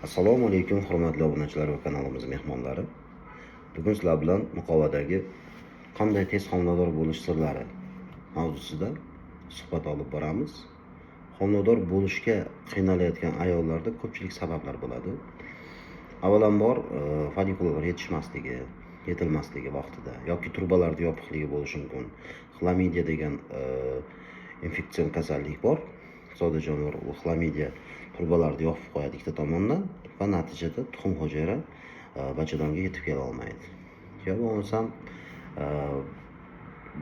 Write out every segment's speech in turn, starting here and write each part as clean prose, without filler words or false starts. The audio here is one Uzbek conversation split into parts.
Assalomu alaykum hurmatli obunachilar va kanalimiz mehmonlari. Bugun sizlar bilan muqovadagi qanday tez homilador bo'lish sirlari mavzusida suhbat olib boramiz. Homilador bo'lishga qiynalayotgan ayollarda ko'pchilik sabablar bo'ladi. Avvalambor follikullar yetishmasligi, yetilmasligi vaqtida yoki turbalarda yopiqligi bo'lishi mumkin. Xlamidiya degan infeksion kasallik bor. Sodajonlar u xlamidiya turbalarni yopib qo'yadi ikkita tomondan va natijada tuxum hujayra bachadonga yetib kela olmaydi. Yo bo'lmasam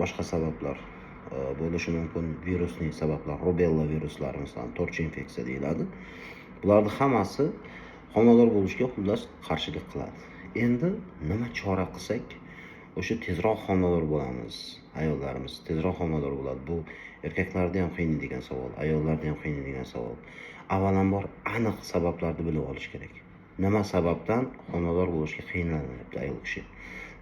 boshqa sabablar bo'lishi mumkin. Virusning sabablar, rubella viruslari masalan, to'rtchi infeksiya deyiladi. Bularning hammasi homilador bo'lishga xullas qarshilik qiladi. Endi nima chora qilsak o'sha tezroq homilador bo'lamiz, ayollarimiz tezroq homilador bo'ladi. Bu erkaklarda ham qiynaydigan savol, ayollarda ham qiynaydigan savol. Avvalambor aniq sabablarni bilib olish kerak. Nima sababdan homilador bo'lishga qiynalanyapti ayol kishi?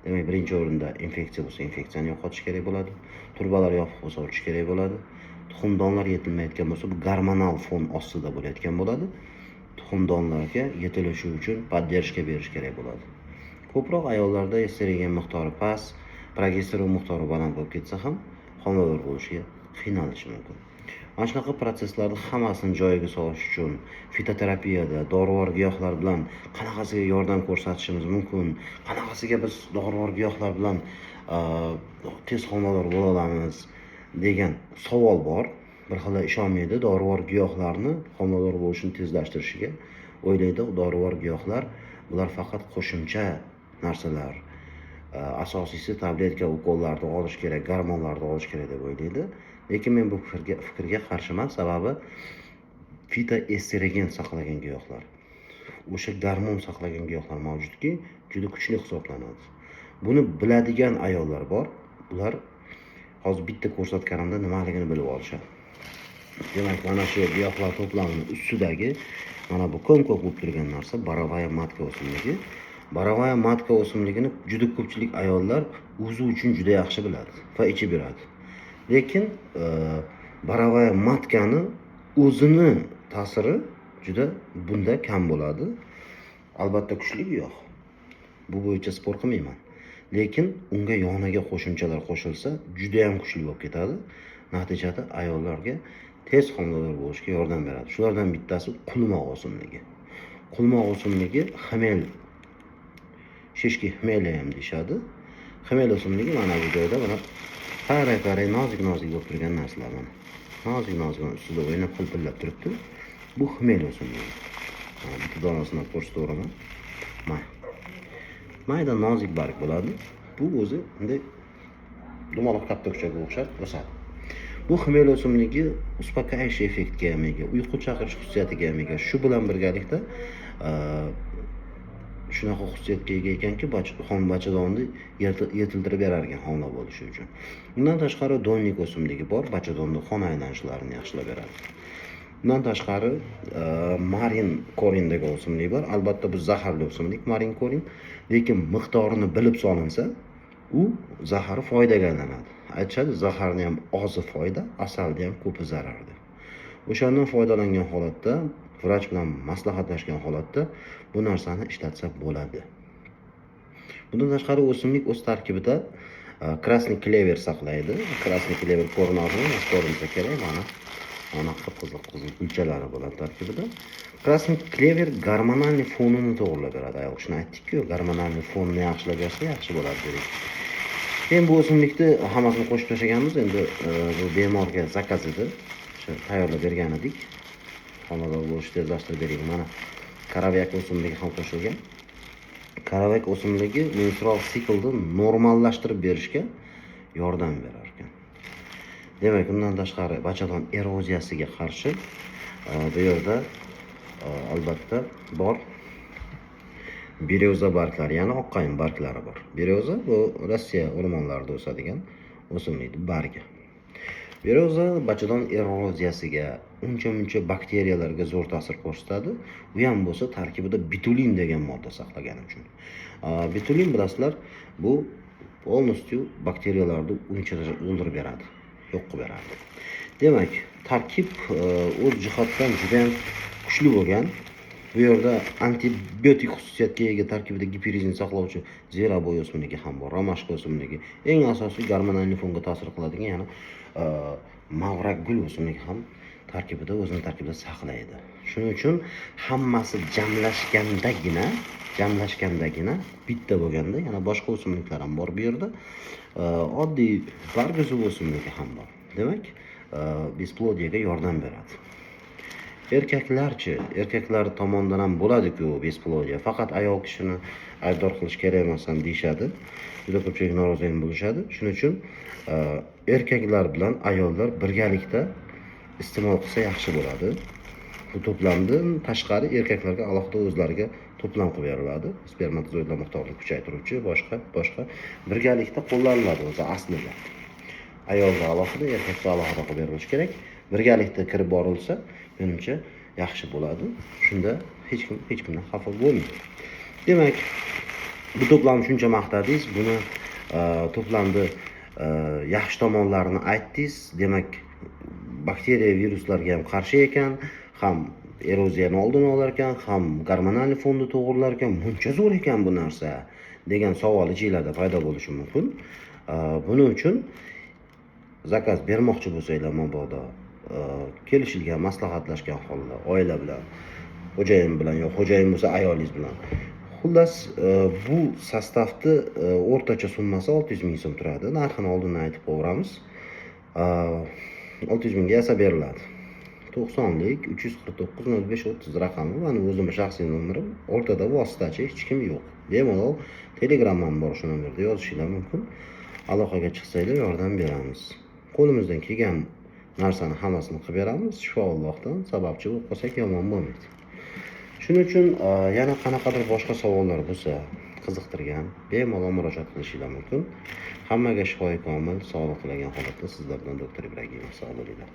Demak, birinchi o'rinda infeksiya bo'lsa, infeksiyani yo'qotish kerak bo'ladi. Turbalar yopiq bo'lsa, o'chish kerak bo'ladi. Tuxumdonlar yetilmayotgan bo'lsa, bu gormonal fon ostida bo'layotgan bo'ladi. Tuxumdonlarga yetilishi uchun podдержка berish kerak bo'ladi. Ko'proq ayollarda estrogen miqdori past, progesteron miqdori baland bo'lib ketsa ham homilador bo'lishga qiynalishi mumkin. Mana shunaqa proseslarni hammasini joyiga solish uchun fitoterapiyada dorivor giyohlar bilan qanaqasiga yordam ko'rsatishimiz mumkin, qanaqasiga biz dorivor giyohlar bilan tez homilador bo'la olamiz degan savol bor. Bir xil ishonmaydi dorivor giyohlarni homilador bo'lishni tezlashtirishiga. O'ylaydi, dorivor giyohlar bular faqat qo'shimcha narsalar. Asosiysi tabletka, ukollarni olish kerak, gormonlarni olish kerak deb o'ylaydi. Lekin men bu fikrga qarshiman, sababi fitoestrogen saqlagan giyohlar, o'sha gormon saqlagan giyohlar mavjudki, juda kuchli hisoblanadi. Buni biladigan ayollar bor. Ular hozir bitta ko'rsatganimda nimaligini bilib olishadi. Demak, mana shu giyohlar to'plamining ustidagi mana bu ko'm-ko'k bo'lib turgan narsa borovaya matka o'simligi. Borovaya matka o'simligini juda ko'pchilik ayollar o'zi uchun juda yaxshi biladi va ichib yuradi. Lekin borovaya matkani o'zini ta'siri juda bunda kam bo'ladi. Albatta kuchli giyoh. Bu bo'yicha spor qilmayman. Lekin unga yoniga qo'shimchalar qo'shilsa, juda ham kuchli bo'lib ketadi. Natijada ayollarga tez homilador bo'lishga yordam beradi. Shulardan bittasi qulmoq o'simligi. Qulmoq o'simligi xmel, shishki xmeli ham deyshadi. Xmel o'simligi mana bu joyda mana qara-qara nozik-nozik bo'lib turgan narsalar mana. Nozik-nozik ustida o'ynab qilpillab turibdi. Bu xmel o'simligi. Bitta donasini ko'rsataveraman. Mana. Mayda nozik barg bo'ladi. Bu o'zi bunday dumaloq kaptokchaga o'xshab o'sadi. Bu xmel o'simligi uspokаивающий effektga ham ega, uyqu chaqirish xususiyatiga ham ega. Shu bilan birgalikda shunaqa xususiyatga ega ekanki, bachadonni yetiltirib berar ekan homila bo'lishi uchun. Bundan tashqari donnik o'simligi bor, bachadonning qon aylanishlarini yaxshilab beradi. Bundan tashqari marin korin degan o'simlik bor. Albatta bu zaharli o'simlik marin korin, lekin miqdorini bilib solinsa, u zahari foydaga aylanadi. Aytishadi, zaharni ham ozi foyda, asalni ham ko'pi zarar deb. O'shandan foydalangan holatda, vrach bilan maslahatlashgan holatda bu narsani ishlatsa bo'ladi. Bundan tashqari o'simlik o'z tarkibida krasniy klever saqlaydi. Krasniy klever ko'rinadimi? Ko'rinsa kerak mana. Mana qizil gulchalari bo'ladi tarkibida. Krasniy klever gormonalniy fonini to'g'irlab beradi. Ayol shuni aytdik-ku, gormonalniy fonni yaxshilab bersa yaxshi bo'ladi dedik. Endi bu o'simlikni hammasini qo'shib tashlaganmiz. Endi bu bemorga zakaz edi. O'sha tayyorlab bergan edik. Homilador bo'lishni tezlashtirib bering. Mana karavyak o'simligi ham qo'shilgan. Karavyak o'simligi menstrual siklni normallashtirib berishga yordam berar ekan. Demak, undan tashqari bachadon eroziyasiga qarshi bu yerda albatta bor beryoza barglari, ya'ni oqqayin barglari bor. Beryoza bu Rossiya o'rmonlarida o'sadigan o'simlikning bargi. Beryoza bachadon eroziyasiga, uncha-muncha bakteriyalarga zo'r ta'sir ko'rsatadi. U ham bo'lsa tarkibida bitulin degan modda saqlagani uchun. Bitulin bilasizlar, bu polностью bakteriyalarni o'ldirib beradi, yo'q qilib beradi. Demak, tarkib o'z jihatdan juda ham kuchli bo'lgan Bu yerda antibiotik xususiyatga ega tarkibida giperizin saqlovchi ziraboy o'simligi ham bor, romashka o'simligi. Eng asosiy gormonal fonga ta'sir qiladigan yana mavrak gul o'simligi ham tarkibida o'zini tarkibida saqlaydi. Shuning uchun hammasi jamlashgandagina bitta bo'lganda yana boshqa o'simliklar ham bor bu yerda. Oddiy barg'izuv o'simligi ham bor. Demak, besplodiyaga yordam beradi. Erkaklar tomonidan ham bo'ladi-ku besplodiya. Faqat ayol kishini aybdor qilish kerak emas ham deyshadi. Juda ko'pchilik norozi ham bo'lishadi. Shuning uchun erkaklar bilan ayollar birgalikda iste'mol qilsa yaxshi bo'ladi. Bu to'plamdan tashqari erkaklarga alohida o'zlariga to'plam qilib beriladi. Spermatozoidlar miqdorini kuchaytiruvchi, boshqa birgalikda qo'llaniladi o'zi aslida. Ayolga alohida, erkakka alohida qilib berilishi kerak. Birgalikda kirib borilsa, menimcha yaxshi bo'ladi. Shunda hech kimdan xafa bo'lmaydi. Demak, bu to'plamni shuncha maqtadingiz, buni to'plamda yaxshi tomonlarini aytdingiz. Demak, bakteriya, viruslarga ham qarshi ekan, ham eroziyani oldini olar ekan, ham gormonal fonni to'g'rilar ekan. Buncha zo'r ekan bu narsa degan savol ichingizda paydo bo'lishi mumkin. Buning uchun zakaz bermoqchi bo'lsanglar, mabodo kelishilgan, maslahatlashgan holda oila bilan, xo'jayin bilan yoki xo'jayin bo'lsa ayolingiz bilan. Xullas, bu sostavni o'rtacha summasi 600 ming so'm turadi. Narxini oldindan aytib qo'yamiz. 600 mingga yasab beriladi. 90lik 349 05 30 raqami meni o'zim shaxsiy nomerim. O'rtada vositachi hech kim yo'q. Bemalol Telegramdan bor, shu nomerda yozishingiz mumkin. Aloqaga chiqsanglar yordam beramiz. Qo'limizdan kelgan narsani hammasini qilib beramiz. Shifo Allohdan, sababchi bo'lib qolsak yomon bo'lmaydi. Shuning uchun yana qanaqadir boshqa savollar bo'lsa, qiziqtirgan, bemalol murojaat qilishingiz mumkin. Hammaga shifoy komil, sog'lik tilagan holatda sizlar bilan doktor Ibragimov. Sog' bo'linglar.